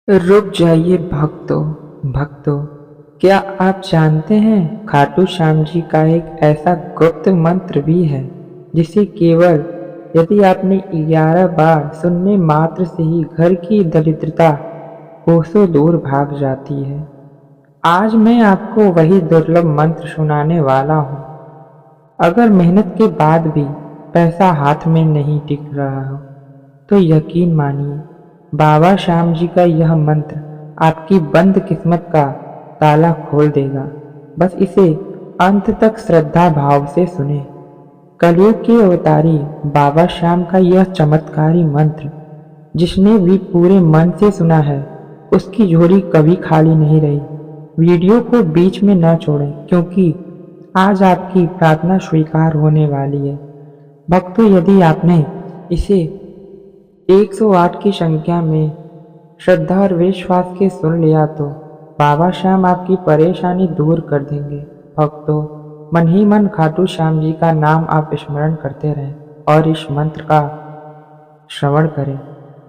रुक जाइए भक्तों भक्तों, क्या आप जानते हैं खाटू श्याम जी का एक ऐसा गुप्त मंत्र भी है जिसे केवल यदि आपने 11 बार सुनने मात्र से ही घर की दरिद्रता कोसों दूर भाग जाती है। आज मैं आपको वही दुर्लभ मंत्र सुनाने वाला हूँ। अगर मेहनत के बाद भी पैसा हाथ में नहीं टिक रहा हो तो यकीन मानिए, बाबा श्याम जी का यह मंत्र आपकी बंद किस्मत का ताला खोल देगा। बस इसे अंत तक श्रद्धा भाव से सुने। कलयुग के अवतारी बाबा श्याम का यह चमत्कारी मंत्र जिसने भी पूरे मन से सुना है, उसकी झोली कभी खाली नहीं रही। वीडियो को बीच में न छोड़ें, क्योंकि आज आपकी प्रार्थना स्वीकार होने वाली है। भक्तों, यदि आपने इसे 108 की संख्या में श्रद्धा और विश्वास के सुन लिया तो बाबा श्याम आपकी परेशानी दूर कर देंगे। भक्तों, मन ही मन खाटू श्याम जी का नाम आप स्मरण करते रहें और इस मंत्र का श्रवण करें।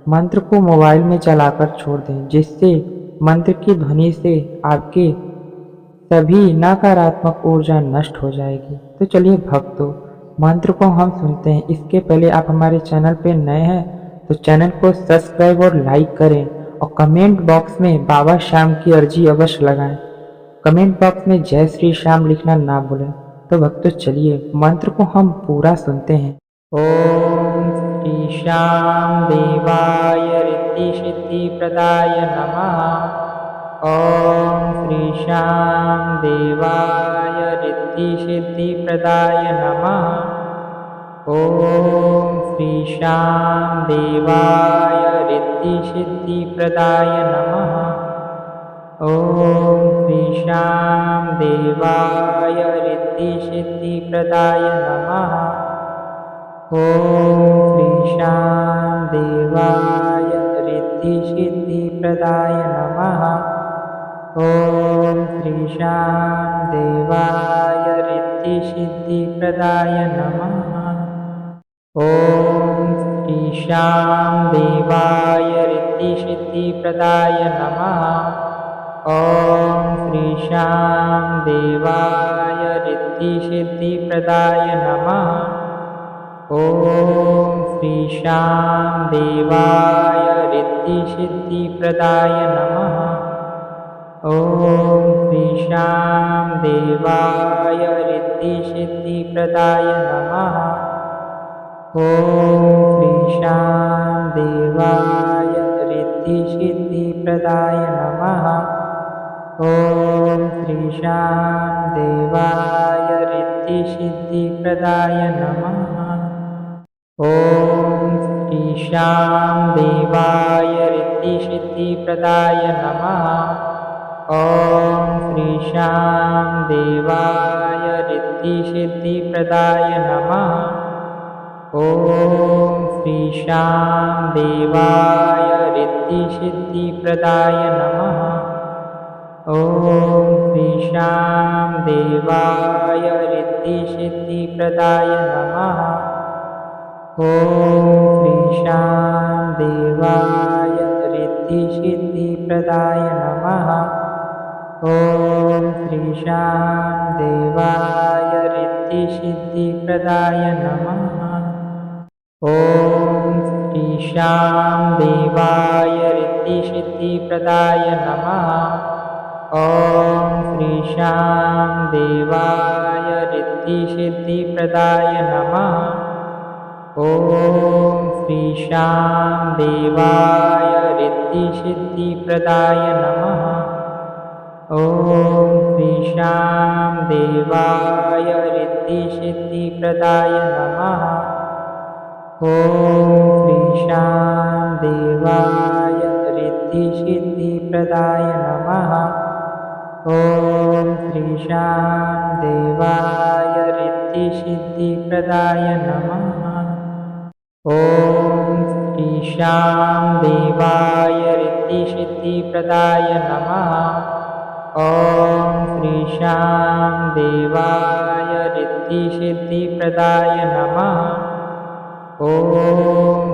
मंत्र को मोबाइल में चलाकर छोड़ दें, जिससे मंत्र की ध्वनि से आपके सभी नकारात्मक ऊर्जा नष्ट हो जाएगी। तो चलिए भक्तों, मंत्र को हम सुनते हैं। इसके पहले आप हमारे चैनल पे नए हैं तो चैनल को सब्सक्राइब और लाइक करें और कमेंट बॉक्स में बाबा श्याम की अर्जी अवश्य लगाएं। कमेंट बॉक्स में जय श्री श्याम लिखना ना भूलें। तो भक्तों, चलिए मंत्र को हम पूरा सुनते हैं। ओम श्री श्याम देवाय रिद्धि सिद्धि प्रदाय नमः। ओम श्री श्याम देवाय रिद्धि सिद्धि प्रदाय नमः। ओम श्री श्याम देवाय रिद्धि सिद्धि प्रदाय नमः। ओम श्री श्याम देवाय रिद्धि सिद्धि प्रदाय नमः। ओम श्री श्याम देवाय रिद्धि सिद्धि प्रदाय नमः। ओम श्री श्याम देवाय रिद्धि सिद्धि प्रदाय नमः। ओम श्री श्याम देवाय रिद्धि सिद्धि प्रदाय नमः। ओम श्री श्याम देवाय रिद्धि सिद्धि प्रदाय नमः। ओम श्री श्याम देवाय रिद्धि सिद्धि प्रदाय नमः। ओम श्री श्याम देवाय रिद्धि सिद्धि प्रदाय नमः। ओम श्री श्याम देवाय रिद्धि सिद्धि प्रदाय नमः। ओम श्री श्याम देवाय रिद्धि सिद्धि प्रदाय नमः। ओम श्री श्याम देवाय रिद्धि सिद्धि प्रदाय नमः। ओम श्री श्याम देवाय रिद्धि सिद्धि प्रदाय नमः। ओम श्री श्याम देवाय रिद्धि सिद्धि प्रदाय नमः। ओम श्री श्याम देवाय रिद्धि सिद्धि प्रदाय नमः। ओम श्री श्याम देवाय रिद्धि सिद्धि प्रदाय नमः। ओम श्री श्याम देवाय रिद्धि सिद्धि प्रदाय नमः। ओम श्री श्याम देवाय रिद्धि सिद्धि प्रदाय नमः। ओम श्री श्याम देवाय रिद्धि सिद्धि प्रदाय नमः। ओम श्री श्याम देवाय रिद्धि सिद्धि प्रदाय नमः। ओम श्री श्याम देवाय रिद्धि सिद्धि प्रदाय नमः। ओम श्री श्याम देवाय रिद्धि सिद्धि प्रदाय नमः। ओम श्री श्याम देवाय रिद्धि सिद्धि प्रदाय नमः। ओम श्री श्याम देवाय रिद्धि सिद्धि प्रदाय नमः। ओम श्री श्याम देवाय रिद्धि सिद्धि प्रदाय नमः। ओम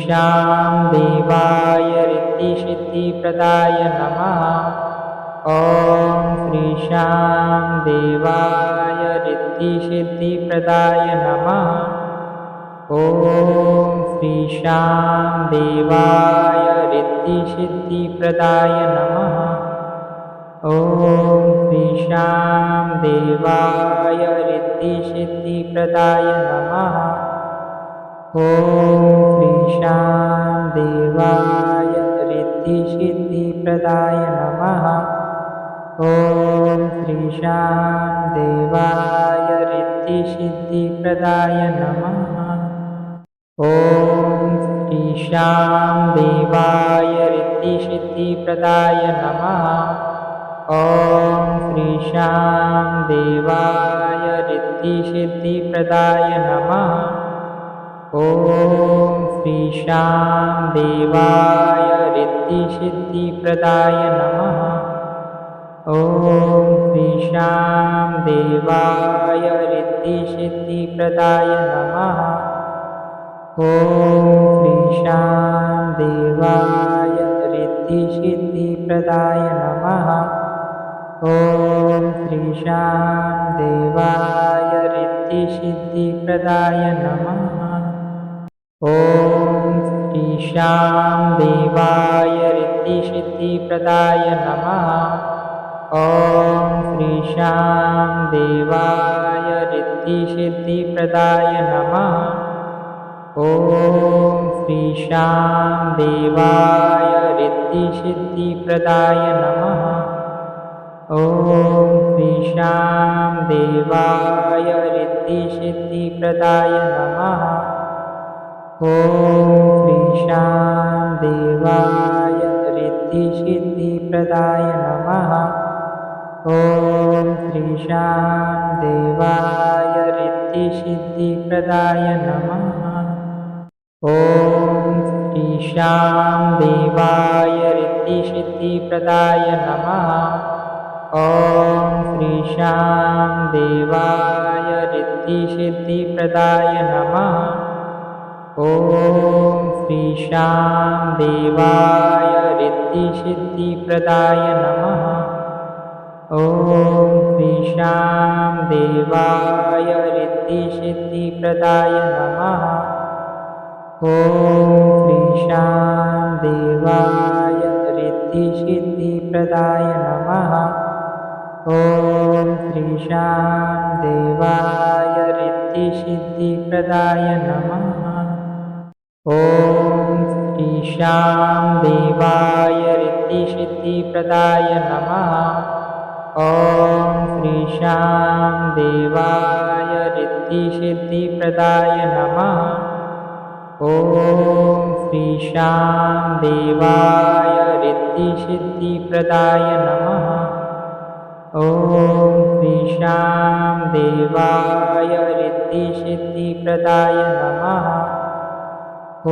श्याम देवाय रिद्धिसिद्धिप्रदाय नमः। ॐ श्री श्याम देवाय रिद्धिसिद्धिप्रदाय नमः। ॐ श्री श्याम देवाय रिद्धिसिद्धिप्रदाय नमः। ॐ श्री श्याम देवाय रिद्धिसिद्धिप्रदाय नमः। ॐ श्री श्याम देवाय रिद्धिसिद्धिप्रदाय नमः। ॐ श्री श्याम देवाय रिद्धिसिद्धिप्रदाय नमः। ॐ श्री श्याम देवाय रिद्धिसिद्धिप्रदाय नमः। ॐ श्री श्याम देवाय रिद्धिसिद्धिप्रदाय नमः। ॐ श्री श्याम देवाय रिद्धिसिद्धिप्रदाय नमः। ॐ श्री श्याम देवाय रिद्धिसिद्धिप्रदाय नमः। ॐ श्री श्याम देवाय रिद्धिसिद्धिप्रदाय नमः। ॐ श्री श्याम देवाय रिद्धिसिद्धिप्रदाय नमः। ॐ श्री श्याम देवाय रिद्धिसिद्धिप्रदाय नमः। ॐ श्री श्याम देवाय रिद्धिसिद्धिप्रदाय नमः। ॐ श्री श्याम देवाय रिद्धिसिद्धिप्रदाय नमः। ॐ श्री श्याम देवाय रिद्धिसिद्धिप्रदाय नमः। ॐ श्री श्याम देवाय रिद्धिसिद्धिप्रदाय नमः। ॐ श्री श्याम देवाय रिद्धिसिद्धिप्रदाय नमः। ॐ श्री श्याम देवाय रिद्धिसिद्धिप्रदाय नमः। ॐ श्री श्याम देवाय रिद्धिसिद्धिप्रदाय नमः। ॐ श्री श्याम देवाय रिद्धिसिद्धिप्रदाय नमः। ॐ श्री श्याम देवाय रिद्धिसिद्धिप्रदाय नमः। ॐ श्री श्याम देवाय रिद्धिसिद्धिप्रदाय नमः। ॐ श्री श्याम देवाय रिद्धिसिद्धिप्रदाय नमः। ॐ श्री श्याम देवाय रिद्धिसिद्धिप्रदाय नमः। ॐ श्री श्याम देवाय रिद्धिसिद्धिप्रदाय नमः। ॐ श्री श्याम देवाय रिद्धिसिद्धिप्रदाय नमः। ॐ श्री श्याम देवाय रिद्धिसिद्धिप्रदाय नमः। ॐ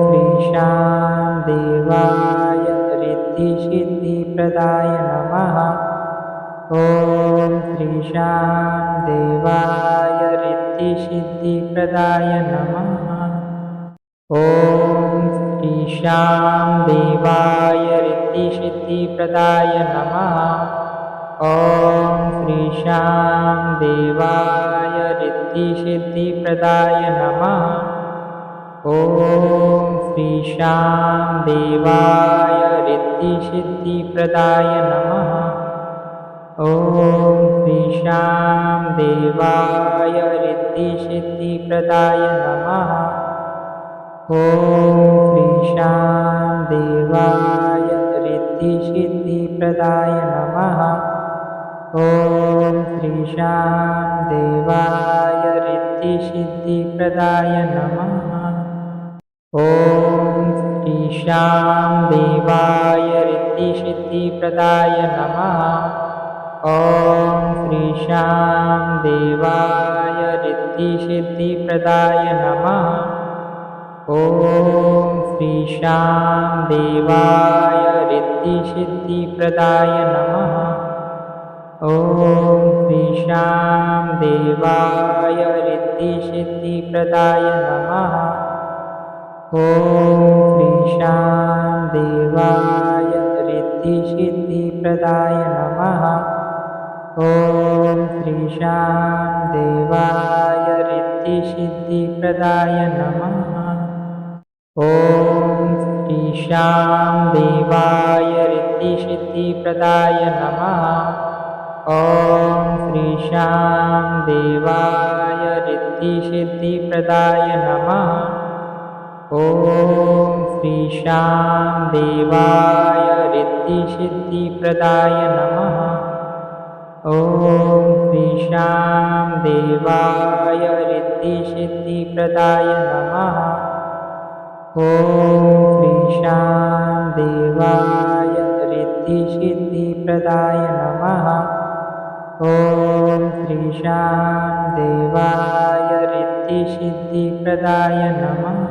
श्री श्याम देवाय रिद्धिसिद्धिप्रदाय नमः। ॐ श्री श्याम देवाय रिद्धिसिद्धिप्रदाय नमः। ॐ श्री श्याम देवाय रिद्धिसिद्धिप्रदाय नमः। ॐ श्री श्याम देवाय रिद्धिसिद्धिप्रदाय नमः। ॐ श्री श्याम देवाय रिद्धिसिद्धिप्रदाय नमः। ॐ श्री श्याम देवाय रिद्धिसिद्धिप्रदाय नमः। ॐ श्री श्याम देवाय रिद्धिसिद्धिप्रदाय नमः। ॐ श्री श्याम देवाय रिद्धिसिद्धिप्रदाय नमः। ॐ श्री श्याम देवाय रिद्धिसिद्धिप्रदाय नमः। ॐ श्री श्याम देवाय रिद्धिसिद्धिप्रदाय नमः। ॐ श्री श्याम देवाय रिद्धिसिद्धिप्रदाय नमः। ॐ श्री श्याम देवाय रिद्धिसिद्धिप्रदाय नमः। ॐ श्रीशां देवाय रिद्धिसिद्धिप्रदाय नमः। ॐ श्रीशां देवाय रिद्धिसिद्धिप्रदाय नमः। ॐ श्रीशां देवाय रिद्धिसिद्धिप्रदाय नमः। ॐ श्रीशां देवाय रिद्धिसिद्धिप्रदाय नमः। ॐ श्रीशां देवाय रिद्धिसिद्धिप्रदाय नमः। ॐ श्रीशां देवाय रिद्धिसिद्धिप्रदाय नमः। ॐ श्रीशां देवाय रिद्धिसिद्धिप्रदाय नमः। ॐ श्रीशां देवाय रिद्धिसिद्धिप्रदाय नमः।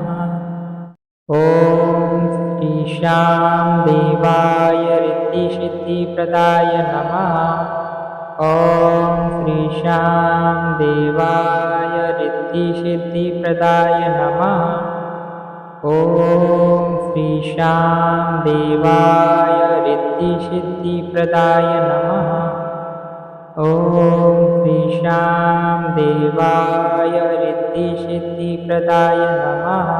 ॐ श्रीशां देवाय रिद्धिसिद्धिप्रदाय नमः। ॐ श्रीशां देवाय रिद्धिसिद्धिप्रदाय नमः। ॐ श्रीशां देवाय रिद्धिसिद्धिप्रदाय नमः। ॐ श्रीशां देवाय रिद्धिसिद्धिप्रदाय नमः।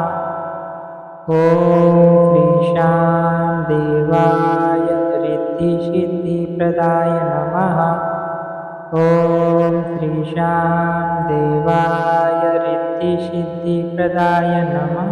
ॐ श्रीशां देवाय रिद्धिसिद्धिप्रदाय नमः। ॐ श्रीशां देवाय रिद्धिसिद्धिप्रदाय नमः।